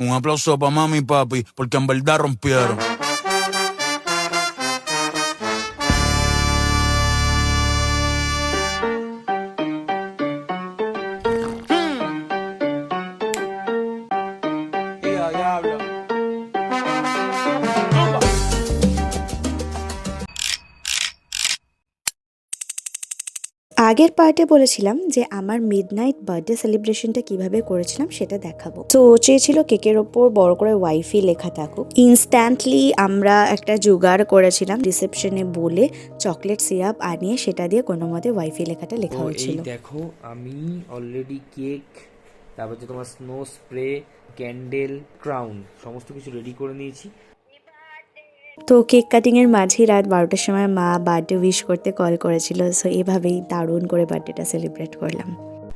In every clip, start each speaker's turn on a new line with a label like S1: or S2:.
S1: Un aplauso pa' mami y papi, porque en verdad rompieron.
S2: আগের পার্টে বলেছিলাম যে আমার মিডনাইট বার্থডে সেলিব্রেশনটা কিভাবে করেছিলাম সেটা দেখাবো। তো চেয়েছিল কেকের ওপর বড় করে ওয়াইফি লেখা থাকুক। ইনস্ট্যান্টলি আমরা একটা জোগাড় করেছিলাম রিসেপশনে বলে চকলেট সিরাপ আনিয়ে সেটা দিয়ে কোনো মতে ওয়াইফি লেখাটা লেখা হয়েছিল।
S3: এই দেখো আমি অলরেডি কেক, তারপর যে তোমার স্নো স্প্রে, ক্যান্ডেল, ক্রাউন সমস্ত কিছু রেডি করে নিয়েছি।
S2: তো কেক কাটিং এর মাঝে রাত 12টার সময় মা বার্থডে উইশ করতে কল করেছিল। সো এভাবেই দারুণ করে বার্থডেটা সেলিব্রেট করলাম।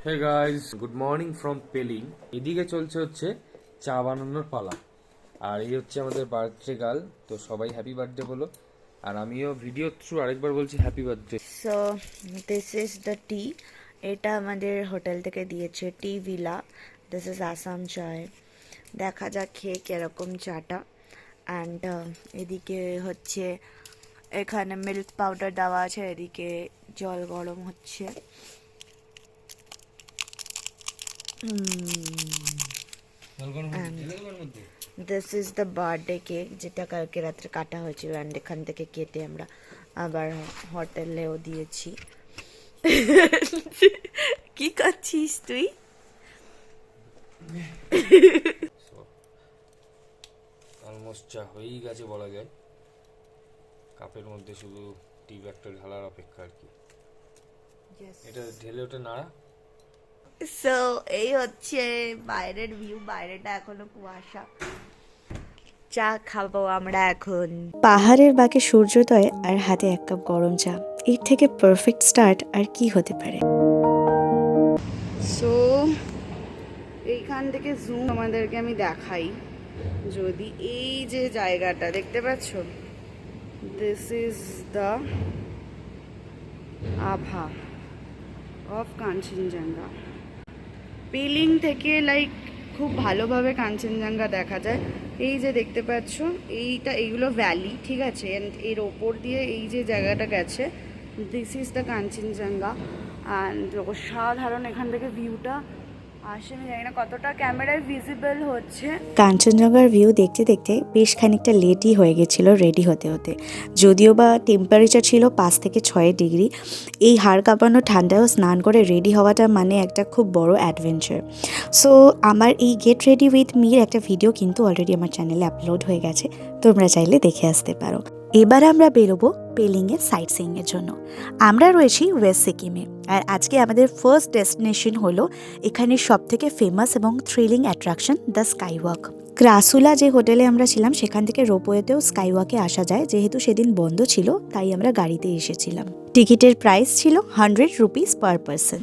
S3: Hey guys, good morning from Pelling. এদিকে চলছে হচ্ছে চা বানানোর পালা, আর এই হচ্ছে আমাদের বার্থডে গার্ল। তো সবাই হ্যাপি বার্থডে বলো, আর আমিও ভিডিও থ্রু আরেকবার বলছি happy birthday.
S2: So this is the tea. এটা আমাদের হোটেল থেকে দিয়েছে, tea villa. This is Assam chai. দেখা যাক খেয়ে কিরকম চাটা। অ্যান্ড এদিকে হচ্ছে এখানে মিল্ক পাউডার দেওয়া আছে, এদিকে জল গরম হচ্ছে। This is the birthday cake, যেটা কালকে রাত্রে কাটা হয়েছিল। অ্যান্ড এখান থেকে কেটে আমরা আবার হোটেলেও দিয়েছি। কি করছিস তুই?
S3: অলমোস্ট চা হয়েই গেছে বলা যায়। কাপের মধ্যে শুধু টি ব্যাগটা ঢালার অপেক্ষা আর কি। এটা ঢেলে ওটা নাড়া।
S2: সো এই হচ্ছে বাইরের ভিউ। বাইরেটা এখনো কুয়াশা। চা খাবো আমরা এখন। পাহাড়ের বাঁকে সূর্যোদয় আর হাতে এক কাপ গরম চা, এর থেকে পারফেক্ট স্টার্ট আর কি হতে পারে। সো এইখান থেকে জুম আমাদেরকে আমি দেখাই, যদি এই যে জায়গাটা দেখতে পাচ্ছ, দিস ইজ দ্য আভা অফ কাঞ্চনজঙ্ঘা। পেলিং থেকে লাইক খুব ভালোভাবে কাঞ্চনজঙ্ঘা দেখা যায়। এই যে দেখতে পাচ্ছ এইগুলো ভ্যালি, ঠিক আছে। অ্যান্ড এর ওপর দিয়ে এই যে জায়গাটা গেছে, this is the Kanchenjunga. And অসাধারণ এখান থেকে ভিউটা আসে। আমি জানি না কতটা ক্যামেরায় ভিজিবল হচ্ছে। কাঞ্চনজঙ্ঘার ভিউ দেখতে দেখতে বেশ খানিকটা লেটই হয়ে গেছিলো রেডি হতে হতে। যদিও বা টেম্পারেচার ছিল 5 থেকে 6 ডিগ্রি। এই হাড় কাঁপানো ঠান্ডায়ও স্নান করে রেডি হওয়াটা মানে একটা খুব বড় অ্যাডভেঞ্চার। সো আমার এই গেট রেডি উইথ মির একটা ভিডিও কিন্তু অলরেডি আমার চ্যানেলে আপলোড হয়ে গেছে, তোমরা চাইলে দেখে আসতে পারো। এবার আমরা বেরোবো পেলিংয়ের সাইট সিইংয়ের জন্য। আমরা রয়েছি ওয়েস্ট সিকিমে, আর আজকে আমাদের ফার্স্ট ডেস্টিনেশন হলো এখানে সবথেকে ফেমাস এবং thrilling attraction the sky walk. Crassula যে হোটেলে আমরা ছিলাম সেখান থেকে রোপওয়েতেও স্কাই ওয়াকে আসা যায়। যেহেতু সেদিন বন্ধ ছিল তাই আমরা গাড়িতে এসেছিলাম। টিকিটের প্রাইস ছিল 100 रुपीज पर पर्सन।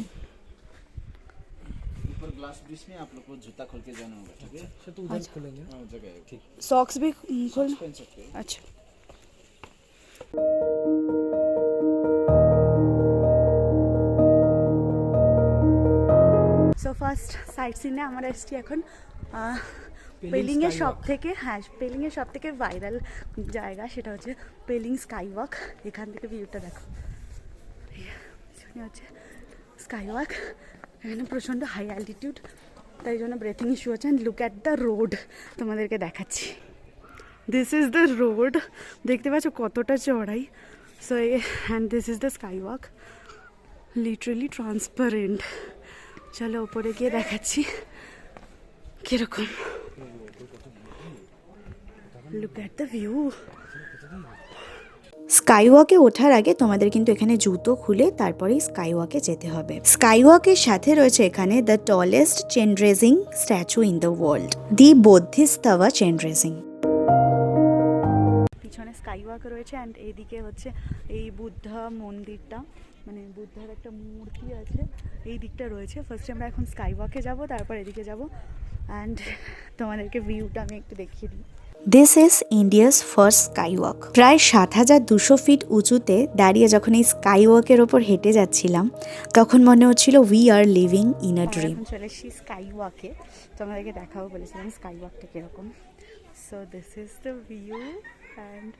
S4: आप लोग को जूता खोल के जाना होगा, ठीक है? तो उधर खोलेंगे, हाँ जगह है, ठीक।
S2: सॉक्स भी खोलना?
S4: पहन सकते हैं।
S2: अच्छा। সো ফার্স্ট সাইট সিনে আমরা এসেছি এখন পেলিংয়ের সব থেকে ভাইরাল জায়গা, সেটা হচ্ছে পেলিং স্কাই ওয়াক। এখান থেকে ভিউটা দেখো, এখানে হচ্ছে স্কাই ওয়াক। এখানে প্রচণ্ড হাই অ্যালটিটিউড, তাই জন্য ব্রেথিং ইস্যু হচ্ছে। And look at the road, তোমাদেরকে দেখাচ্ছি। দিস ইজ দ্য রোড, দেখতে পাচ্ছ কতটা চড়াই। So and this is the sky walk, literally transparent. চলো ওপরে গিয়ে দেখাচ্ছি কিরকম। Look at the view. Sky ওয়াকে ওঠার আগে তোমাদের কিন্তু এখানে জুতো খুলে তারপরেই স্কাই ওয়াকে যেতে হবে। স্কাই ওয়াকের সাথে রয়েছে এখানে the tallest Chenrezig statue in the world, the Bodhisattva Chenrezig. পিছনে স্কাই ওয়াক রয়েছে, অ্যান্ড এইদিকে হচ্ছে এই বুদ্ধা মন্দিরটা, মানে বুদ্ধার একটা মূর্তি আছে, এই দিকটা রয়েছে। ফার্স্টে আমরা এখন স্কাই ওয়াকে যাবো, তারপর এদিকে যাবো। অ্যান্ড তোমাদেরকে ভিউটা আমি একটু দেখিয়ে দিই।
S5: This is India's first skywalk. প্রায় ৭,২০০ ফিট উঁচুতে দাঁড়িয়ে যখন এই স্কাইওয়াকের ওপর হেঁটে যাচ্ছিলাম তখন মনে হচ্ছিল we are living in a dream.
S2: এখন চলে এসেছি স্কাইওয়াকে, তো আমাদেরকে দেখাবো বলেছিলাম স্কাইওয়াকটা কীরকম। So this is the view and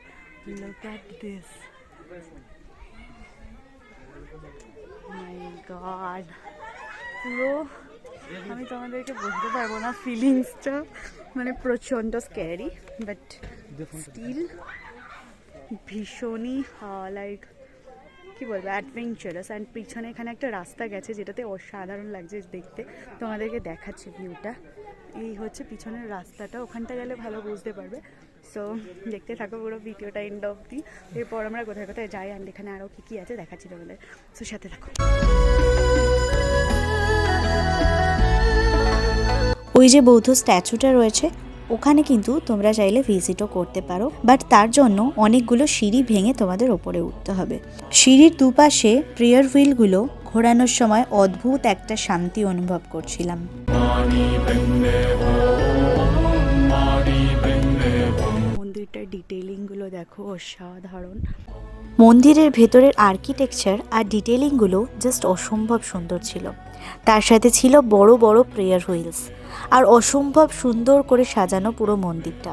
S2: look at this, my god, পুরো আমি তোমাদেরকে বলতে পারবো না ফিলিংসটা, মানে প্রচণ্ড স্ক্যারি বাট স্টিল ভীষণই লাইক কী বলবো অ্যাডভেঞ্চারাস। অ্যান্ড পিছনে এখানে একটা রাস্তা গেছে যেটাতে অসাধারণ লাগছে দেখতে, তোমাদেরকে দেখাচ্ছি ভিউটা। এই হচ্ছে পিছনের রাস্তাটা, ওখানটা গেলে ভালো বুঝতে পারবে। সো দেখতে থাকো পুরো ভিডিওটা এন্ড অবধি, এরপর আমরা কোথায় কোথায় যাই অ্যান্ড এখানে আরও কী কী আছে দেখাচ্ছি তোমাদের। সো সাথে থাকো।
S5: ওই যে বৌদ্ধ স্ট্যাচুটা রয়েছে ওখানে কিন্তু তোমরা চাইলে ভিজিটও করতে পারো, বাট তার জন্য অনেকগুলো সিঁড়ি ভেঙে তোমাদের ওপরে উঠতে হবে। সিঁড়ির দুপাশে প্রেয়ার হুইলগুলো ঘোরানোর সময় অদ্ভুত একটা শান্তি অনুভব করছিলাম।
S2: মন্দিরটার ডিটেইলিংগুলো দেখো অসাধারণ।
S5: মন্দিরের ভেতরের আর্কিটেকচার আর ডিটেলিংগুলো জাস্ট অসম্ভব সুন্দর ছিল। তার সাথে ছিল বড় বড় প্রেয়ার হুইলস আর অসম্ভব সুন্দর করে সাজানো পুরো মন্দিরটা।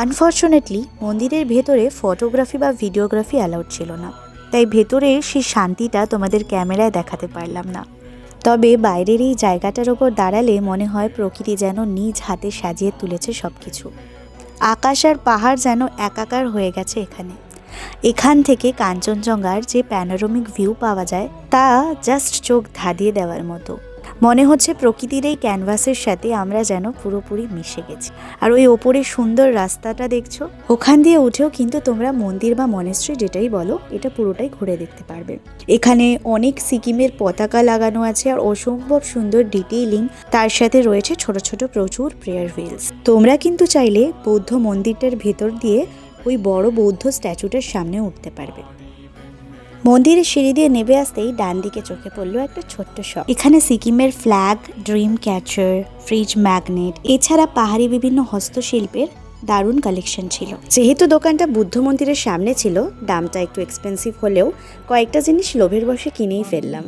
S5: আনফর্চুনেটলি মন্দিরের ভেতরে ফটোগ্রাফি বা ভিডিওগ্রাফি অ্যালাউড ছিল না, তাই ভেতরের সেই শান্তিটা তোমাদের ক্যামেরায় দেখাতে পারলাম না। তবে বাইরের এই জায়গাটার ওপর দাঁড়ালে মনে হয় প্রকৃতি যেন নিজ হাতে সাজিয়ে তুলেছে সব কিছু। আকাশ আর পাহাড় যেন একাকার হয়ে গেছে এখানে। এখান থেকে কাঞ্চনজঙ্ঘার যে প্যানোরামিক ভিউ পাওয়া যায় তা জাস্ট চোখ ধাঁধিয়ে দেওয়ার মতো। মনে হচ্ছে প্রকৃতির এই ক্যানভাসের সাথে আমরা যেন পুরোপুরি মিশে গেছি। আর ওই ওপরে সুন্দর রাস্তাটা দেখছো, ওখান দিয়ে উঠেও কিন্তু তোমরা মন্দির বা মনেস্ট্রি যেটাই বলো এটা পুরোটাই ঘুরে দেখতে পারবে। এখানে অনেক সিকিমের পতাকা লাগানো আছে আর অসম্ভব সুন্দর ডিটেইলিং, তার সাথে রয়েছে ছোট ছোট প্রচুর প্রেয়ার হুইলস। তোমরা কিন্তু চাইলে বৌদ্ধ মন্দিরটার ভেতর দিয়ে ওই বড় বৌদ্ধ স্ট্যাচুটার সামনে উঠতে পারবে। মন্দিরের সিঁড়ি দিয়ে নেমে আসতেই ডান দিকে চোখে পড়লো একটা ছোট্ট শপ। এখানে সিকিমের flag, dream catcher, fridge magnet এছাড়া পাহাড়ি বিভিন্ন হস্তশিল্পের দারুণ কালেকশন ছিল। যেহেতু দোকানটা বুদ্ধ মন্দিরের সামনে ছিল, দামটা একটু এক্সপেন্সিভ হলেও কয়েকটা জিনিস লোভের বশে কিনেই ফেললাম।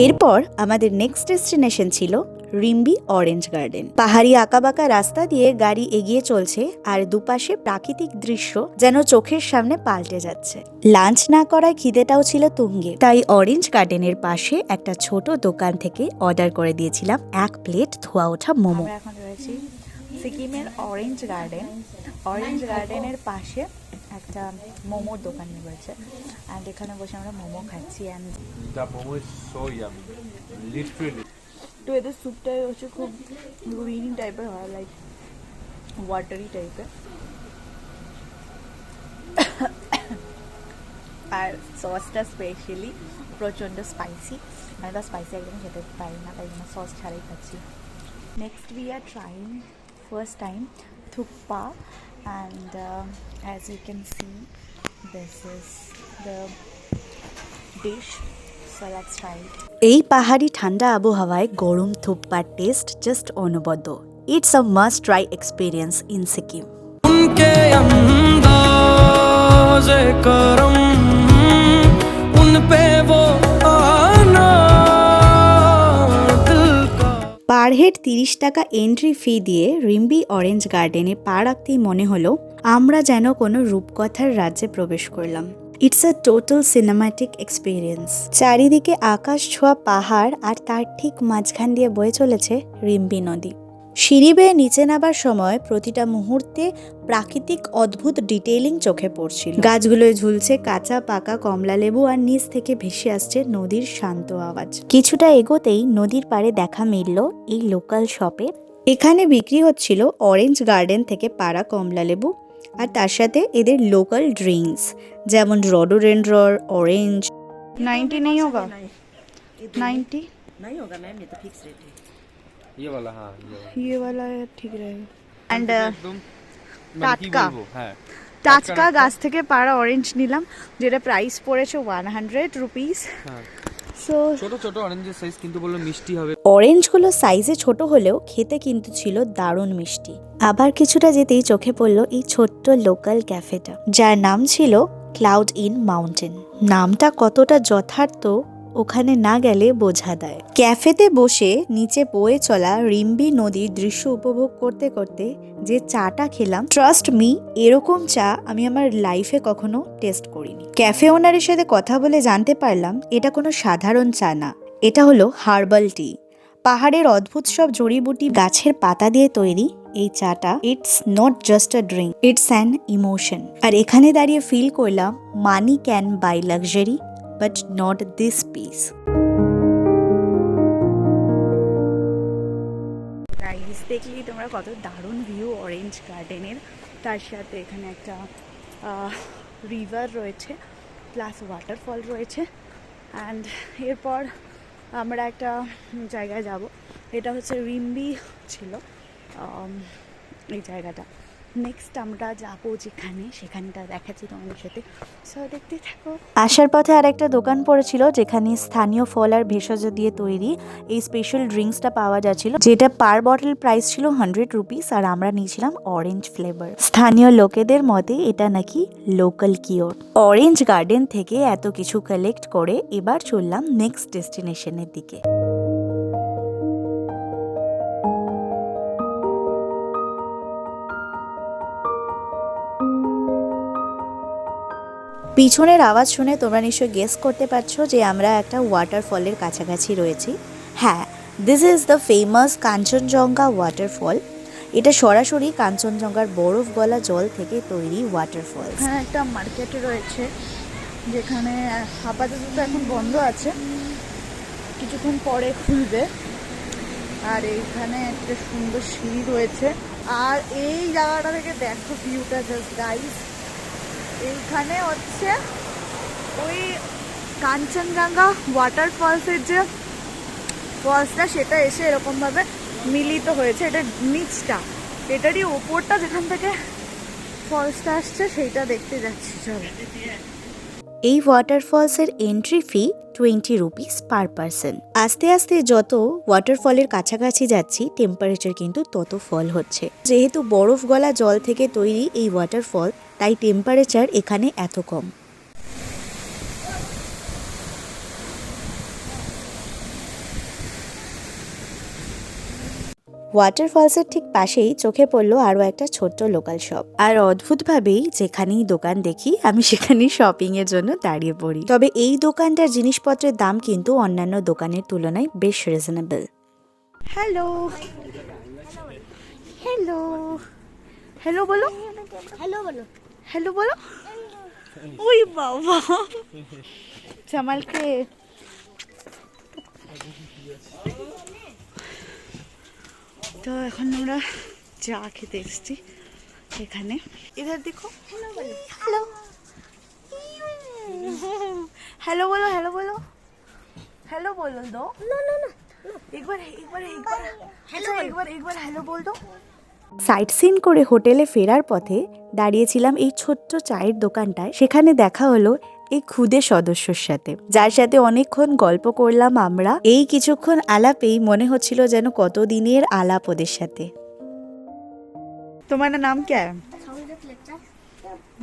S5: এরপর আমাদের নেক্সট ডেস্টিনেশন ছিল রিম্বি অরেঞ্জ গার্ডেন। পাহাড়ি আঁকাবাঁকা রাস্তা দিয়ে গাড়ি এগিয়ে চলছে আর দুপাশে প্রাকৃতিক দৃশ্য যেন চোখের সামনে পাল্টে যাচ্ছে। লাঞ্চ না করায় খিদেটাও ছিল তুঙ্গে, তাই অরেঞ্জ গার্ডেনের পাশে একটা ছোট দোকান থেকে অর্ডার করে দিয়েছিলাম 1 প্লেট ধোয়া ওঠা মোমো।
S2: আমরা এখন রয়েছি সিকিমের অরেঞ্জ গার্ডেন। অরেঞ্জ গার্ডেনের পাশে একটা মোমোর দোকান রয়েছে অ্যান্ড এখানে বসে আমরা মোমো খাচ্ছি। And
S3: The momo is so yummy, literally.
S2: তো এদের স্যুপটাই হচ্ছে খুব গ্রিন টাইপের হয়, লাইক ওয়াটারি টাইপের। আর সসটা স্পেশালি প্রচণ্ড স্পাইসি, আমি তো স্পাইসি একদম খেতে পারি না, তাই জন্য সস ছাড়াই খাচ্ছি। Next we are trying first time thukpa and as you can see this is the dish. So let's try it.
S5: এই পাহাড়ি ঠান্ডা আবহাওয়ায় গরম থুপ্পার টেস্ট জাস্ট অনবদ্য। It's a must try experience in Sikkim.
S1: उनके अंदाज़े करम उन पे वो आना दिल का।
S5: পার হেড 30 টাকা এন্ট্রি ফি দিয়ে রিম্বি অরেঞ্জ গার্ডেনে পা রাখতেই মনে হলো আমরা যেন কোনো রূপকথার রাজ্যে প্রবেশ করলাম। It's a total cinematic experience. চারিদিকে আকাশ ছোঁয়া পাহাড় আর তার ঠিক মাঝখান দিয়ে বয়ে চলেছে রিম্বি নদী। সিঁড়ি বেয়ে নিচে নামার সময় প্রতিটা মুহূর্তে প্রাকৃতিক অদ্ভুত ডিটেইলিং চোখে পড়ছিল। গাছগুলোয় ঝুলছে কাঁচা পাকা কমলা লেবু আর নিচ থেকে ভেসে আসছে নদীর শান্ত আওয়াজ। কিছুটা এগোতেই নদীর পাড়ে দেখা মিলল এই লোকাল শপে। এখানে বিক্রি হচ্ছিল অরেঞ্জ গার্ডেন থেকে পাড়া কমলা লেবু আর তার সাথে এদের লোকাল ড্রিঙ্কস যেমন রডোডেন্ড্রন, অরেঞ্জ।
S2: 90 नहीं होगा? 90
S6: नहीं होगा मैम, ये तो फिक्स रेट है।
S3: ये वाला, हाँ
S2: ये वाला ठीक रहेगा। অ্যান্ড
S3: एकदम
S2: টাটকা
S3: হ্যাঁ
S2: টাটকা গাছ থেকে পাড়া অরেঞ্জ নিলাম, যেটা প্রাইস পড়েছে 100 রুপিস।
S5: সো
S3: ছোট ছোট অরেঞ্জের সাইজ, কিন্তু বললো মিষ্টি হবে।
S5: অরেঞ্জগুলো সাইজে ছোট হলেও খেতে কিন্তু ছিল দারুণ মিষ্টি। আবার কিছুটা যেতেই চোখে পড়লো এই ছোট্ট লোকাল ক্যাফেটা, যার নাম ছিল ক্লাউড ইন মাউন্টেন। নামটা কতটা যথার্থ ওখানে না গেলে বোঝা দেয়। ক্যাফেতে বসে নিচে বয়ে চলা রিম্বি নদীর দৃশ্য উপভোগ করতে করতে যে চাটা খেলাম, ট্রাস্ট মি, এরকম চা আমি আমার লাইফে কখনো টেস্ট করিনি। ক্যাফে ওনারের সাথে কথা বলে জানতে পারলাম এটা কোনো সাধারণ চা না, এটা হলো হার্বাল টি। পাহাড়ের অদ্ভুত সব জড়িবুটি গাছের পাতা দিয়ে তৈরি এই চাটা। It's not just a drink, it's an emotion. আর এখানে দাঁড়িয়ে ফিল করলাম money can buy luxury but not this peace.
S2: Guys দেখলি তোমরা কত দারুণ ভিউ অরেঞ্জ গার্ডেনের, তার সাথে এখানে একটা রিভার রয়েছে প্লাস ওয়াটারফল রয়েছে। অ্যান্ড এরপর আমরা একটা জায়গায় যাব, এটা হচ্ছে রিম্বি ছিল এই জায়গাটা। নেক্সট আমরা যাবো যেখানে, সেখানটা দেখাচ্ছি তোমাদের সাথে, সো দেখতে থাকো।
S5: আসার পথে আর একটা দোকান পড়েছিল যেখানে স্থানীয় ফল আর ভেষজ দিয়ে তৈরি এই স্পেশাল ড্রিঙ্কসটা পাওয়া যাচ্ছিল, যেটা পার বটল প্রাইস ছিল 100 রুপিস, আর আমরা নিয়েছিলাম অরেঞ্জ ফ্লেভার। স্থানীয় লোকেদের মতে এটা নাকি লোকাল কিওর। অরেঞ্জ গার্ডেন থেকে এত কিছু কালেক্ট করে এবার চললাম নেক্সট ডেস্টিনেশনের দিকে। পিছনের আওয়াজ শুনে তোমরা নিশ্চয়ই গেস করতে পারছো যে আমরা একটা ওয়াটারফলের কাছাকাছি রয়েছি। হ্যাঁ, this is the famous Kanchenjunga waterfall. এটা সরাসরি কাঞ্চনজঙ্ঘার বরফ গলা জল থেকে তৈরি ওয়াটারফল।
S2: এখানে একটা মার্কেট রয়েছে যেখানে আপাতত তো এখন বন্ধ আছে, কিছুক্ষণ পরে খুলবে। আর এইখানে একটা সুন্দর সিঁড়ি রয়েছে, আর এই জায়গাটা থেকে দেখো ভিউটা জাস্ট গাইস। এইখানে হচ্ছে ওই কাঞ্চনজঙ্ঘা ওয়াটারফলসের যে ফলসটা সেটা এসে এরকমভাবে মিলিত হয়েছে। এটা নিচটা, এটারই ওপরটা যেখান থেকে ফলসটা আসছে সেইটা দেখতে যাচ্ছি। চলো।
S5: এই ওয়াটারফলসের entry fee 20 rupees per person. আস্তে আস্তে যত ওয়াটারফলের কাছাকাছি যাচ্ছি টেম্পারেচার কিন্তু তত ফল হচ্ছে। যেহেতু বরফ গলা জল থেকে তৈরি এই ওয়াটারফল, তাই টেম্পারেচার এখানে এত কম। ওয়াটারফলসের ঠিক পাশেই চোখে পড়লো আরও একটা ছোট্ট লোকাল শপ। আর অদ্ভুতভাবেই যেখানেই দোকান দেখি আমি সেখানেই শপিংয়ের জন্য দাঁড়িয়ে পড়ি। তবে এই দোকানটার জিনিসপত্রের দাম কিন্তু অন্যান্য দোকানের তুলনায় বেশ রিজনেবল।
S2: হ্যালো হ্যালো হ্যালো বলো, হ্যালো বলো, হ্যালো বলো। ওই বাবা জামালকে তো এখন আমরা চা খেতে এসেছি এখানে। এদের দেখো, হ্যালো বলো, হ্যালো হ্যালো বলো, হ্যালো বলো, হ্যালো বলো দো। না না না, একবার একবার একবার হ্যালো, একবার একবার হ্যালো বল দো।
S5: সাইট সিন করে হোটেলে ফেরার পথে দাঁড়িয়েছিলাম এই ছোট্ট চায়ের দোকানটায়। সেখানে দেখা হলো এই ক্ষুদে সদস্যর সাথে, যার সাথে অনেকক্ষণ গল্প করলাম আমরা। এই কিছুক্ষণ আলাপেই মনে হচ্ছিল যেন কতদিনের আলাপ ওদের সাথে।
S2: तुम्हारा नाम क्या है?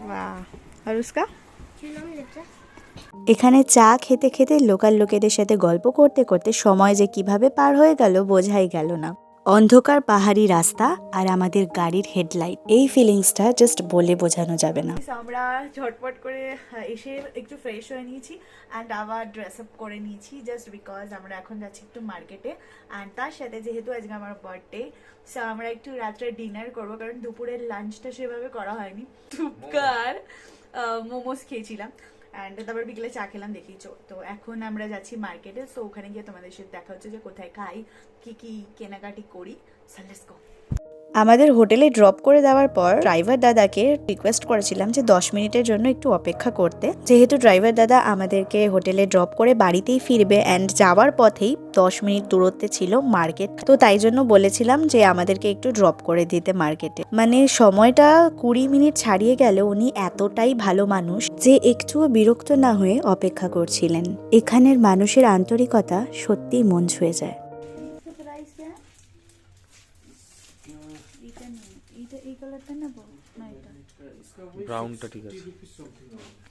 S2: वाह, और उसका?
S5: এখানে চা খেতে খেতে লোকাল লোকেদের সাথে গল্প করতে করতে সময় যে কিভাবে পার হয়ে গেল বোঝাই গেল না। অন্ধকার পাহাড়ি রাস্তা আর আমাদের গাড়ির হেডলাইট, এই ফিলিংসটা জাস্ট বলে বোঝানো যাবে না।
S2: আমরা ঝটপট করে এসে একটু ফ্রেশ হয়ে নিয়েছি অ্যান্ড আবার ড্রেস আপ করে নিয়েছি, জাস্ট বিকজ আমরা এখন যাচ্ছি একটু মার্কেটে। অ্যান্ড তার সাথে যেহেতু আজকে আমার বার্থডে, সো আমরা একটু রাত্রে ডিনার করবো, কারণ দুপুরের লাঞ্চটা সেভাবে করা হয়নি। টুপকার মোমোস খেয়েছিলাম অ্যান্ড তারপর বিকেলে চা খেলাম দেখিয়েছো। তো এখন আমরা যাচ্ছি মার্কেটে, সো ওখানে গিয়ে তোমাদের সাথে দেখা হচ্ছে যে কোথায় খাই, কি কি কেনাকাটি করি। So let's go.
S5: আমাদের হোটেলে ড্রপ করে দেওয়ার পর ড্রাইভার দাদাকে রিকোয়েস্ট করেছিলাম যে 10 মিনিটের জন্য একটু অপেক্ষা করতে, যেহেতু ড্রাইভার দাদা আমাদেরকে হোটেলে ড্রপ করে বাড়িতেই ফিরবে অ্যান্ড যাওয়ার পথেই 10 মিনিট দূরত্বে ছিল মার্কেট, তো তাই জন্য বলেছিলাম যে আমাদেরকে একটু ড্রপ করে দিতে মার্কেটে। মানে সময়টা 20 মিনিট ছাড়িয়ে গেল উনি এতটাই ভালো মানুষ যে একটুও বিরক্ত না হয়ে অপেক্ষা করছিলেন। এখানের মানুষের আন্তরিকতা সত্যিই মন ছুঁয়ে যায়।
S3: ব্রাউনটা ঠিক আছে।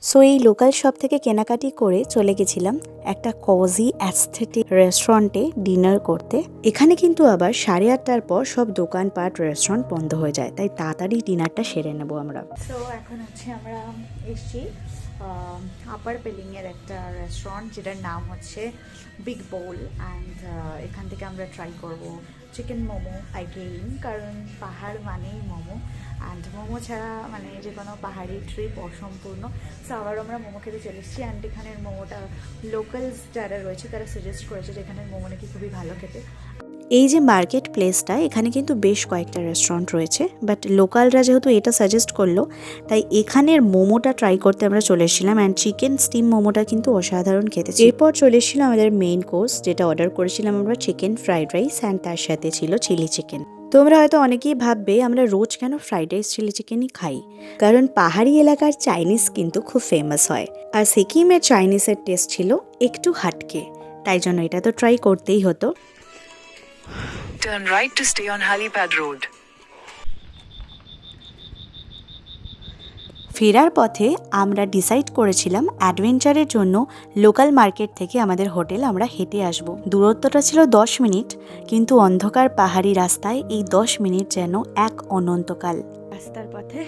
S5: সো এই লোকাল শপ থেকে কেনাকাটি করে চলে গেছিলাম একটা কজি অ্যাস্থেটিক রেস্টুরেন্টে ডিনার করতে। এখানে কিন্তু আবার 8:30টার পর সব দোকানপাট রেস্টুরেন্ট বন্ধ হয়ে যায়, তাই তাড়াতাড়ি ডিনারটা সেরে নেব আমরা। সো এখন হচ্ছে আমরা এসছি আপার পেলিংয়ের একটা রেস্টুরেন্ট যেটার নাম হচ্ছে বিগ বোল, অ্যান্ড এখান থেকে আমরা ট্রাই করব চিকেন মোমো অ্যাগেইন, কারণ পাহাড় মানেই মোমো, অ্যান্ড মোমো ছাড়া মানে যে কোনো পাহাড়ি ট্রিপ অসম্পূর্ণ। সো আবার আমরা মোমো খেতে চলে এসেছি, অ্যান্ড এখানের মোমোটা লোকালস যারা রয়েছে তারা সাজেস্ট করেছে যে এখানের মোমো নাকি খুবই ভালো খেতে। এই যে মার্কেট প্লেসটা, এখানে কিন্তু বেশ কয়েকটা রেস্টুরেন্ট রয়েছে, বাট লোকালরা যেহেতু এটা সাজেস্ট করলো তাই এখানের মোমোটা ট্রাই করতে আমরা চলে এসেছিলাম। অ্যান্ড চিকেন স্টিম মোমোটা কিন্তু অসাধারণ খেতে। এরপর চলে এসেছিলাম আমাদের মেইন কোর্স, যেটা অর্ডার করেছিলাম আমরা চিকেন ফ্রাইড রাইস, অ্যান্ড তার সাথে ছিল চিলি চিকেন। তোমরা হয়তো অনেকেই ভাববে আমরা রোজ কেন ফ্রাইড রাইস চিলি চিকেনই খাই, কারণ পাহাড়ি এলাকার চাইনিজ কিন্তু খুব ফেমাস হয়, আর সিকিমের চাইনিজের টেস্ট ছিল একটু হাটকে, তাই জন্য এটা তো ট্রাই করতেই হতো।
S7: Turn right to stay on Helipad Road.
S5: ফেরার পথে আমরা ডিসাইড করেছিলাম অ্যাডভেঞ্চারের জন্য লোকাল মার্কেট থেকে আমাদের হোটেল আমরা হেঁটে আসব। দূরত্বটা ছিল 10 মিনিট, কিন্তু অন্ধকার পাহাড়ি রাস্তায় এই 10 মিনিট যেন এক অনন্তকাল। রাস্তার পথে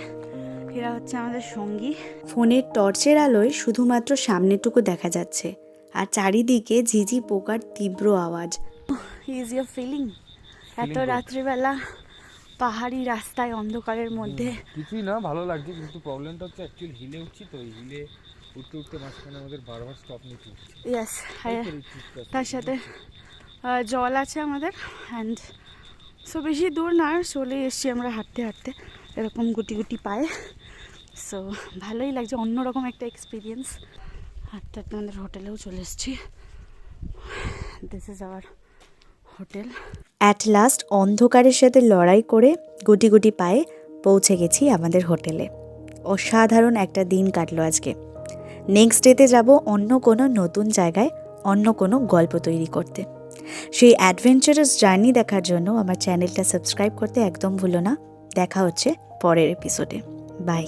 S5: এরা হচ্ছে আমাদের সঙ্গী। ফোনের টর্চের আলোয় শুধুমাত্র সামনেটুকু দেখা যাচ্ছে, আর চারিদিকে ঝিঝি পোকার তীব্র আওয়াজ। ইজ ইউর ফিলিং এত রাত্রিবেলা পাহাড়ি রাস্তায় অন্ধকারের মধ্যে?
S3: কিছুই না, ভালো লাগছে, কিন্তু প্রবলেমটা হচ্ছে অ্যাকচুয়ালি হিলে উঠছি, তো এই হিলে উঠতে উঠতে মাঝখানে আমাদের বারবার স্টপ নিতে হচ্ছে।
S5: ইয়েস, তার সাথে জল আছে আমাদের, অ্যান্ড সো বেশি দূর না, চলে এসছি আমরা হাঁটতে হাঁটতে এরকম গুটি গুটি পায়ে। সো ভালোই লাগছে, অন্যরকম একটা এক্সপিরিয়েন্স। হাঁটতে হাঁটতে আমাদের হোটেলেও চলে এসছি। This is our hotel. At last অন্ধকারের সাথে লড়াই করে গুটি গুটি পায়ে পৌঁছে গেছি আমাদের হোটেলে। অসাধারণ একটা দিন কাটলো আজকে। নেক্সট ডেতে যাব অন্য কোনো নতুন জায়গায়, অন্য কোনো গল্প তৈরি করতে। সেই অ্যাডভেঞ্চারাস জার্নি দেখার জন্য আমার চ্যানেলটা সাবস্ক্রাইব করতে একদম ভুলো না। দেখা হচ্ছে পরের এপিসোডে। বাই।